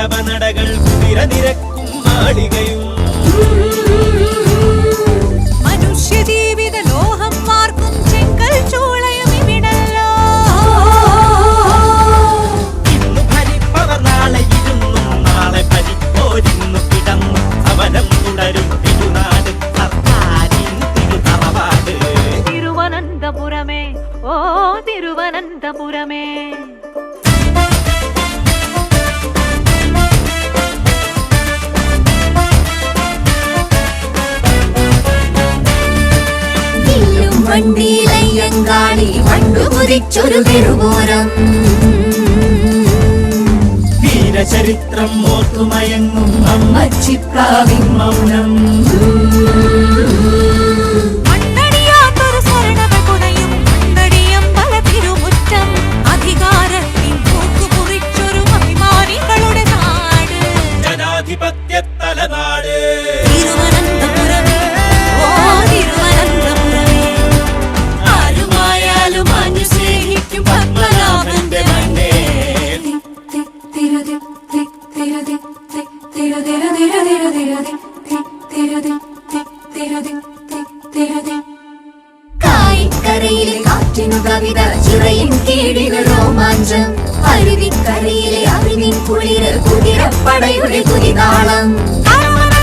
മണ്ഡപനടകൾ കുതിരനിരക്കും മാളികയും മനുഷ്യജീവിത ലോഹം വാർക്കും ചെങ്കൽ ചൂളയും ഇവിടല്ലോ. ഇന്നു ഭരിപ്പവർ നാളെ ഇരുന്നും നാളെ ഭരിപ്പോരിന്നു കിടന്നു സമരം തുടരും തിരുനാട് സർക്കാരിൻ തിരുതറവാട്. തിരുവനന്തപുരമേ ഓ തിരുവനന്തപുരമേ. വണ്ടിയിലയ്യങ്കാളി വണ്ടുകുതിച്ചൊരു തിരുവോരം വീരചരിത്രം ഓർത്തുമയങ്ങും അമ്മച്ചിപ്രാവിൻ മൗനം. മണ്ണടിയാത്തൊരു സ്വർണകുടയും മണ്ണടിയം പല തിരുമുറ്റം അധികാരത്തിൻ പോക്കുകുറിച്ചൊരു അഭിമാനികളുടെ നാട് ജനാധിപത്യ തലനാട്. തിരുവനന്തപുരമേ ഓ തിരുവനന്തപുരമേ. ആരുമായാലും അഞ്ഞു സ്നേഹിക്കും പത്മനാഭന്റെ മണ്ണേ. കായിക്കരയിലെ കാറ്റിനു കവിത ചിറയിൻ കീഴിന് രോമാഞ്ചം. അരുവിക്കരയിലെ അറിവിൻ കുളിര് കുതിരപ്പടയുടെ കുതിതാളം.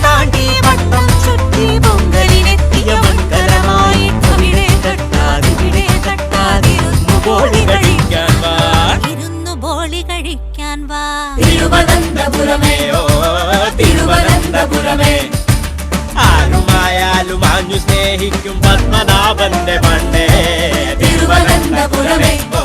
താണ്ടി വട്ടം ചുറ്റി പൊങ്കലിനെത്തിയ മംഗളമായി അവിടെ തട്ടാതിവിടെ തട്ടാതിരുന്നു ബോളി കഴിക്കാൻ വാ. ഇരുന്നു ബോളി കഴിക്കാൻ വാ. തിരുവനന്തപുരമേ ഓ തിരുവനന്തപുരമേ. ആരുമായാലും ആഞ്ഞു സ്നേഹിക്കും പത്മനാഭന്റെ മണ്ണേ. തിരുവനന്തപുരമേ ഓ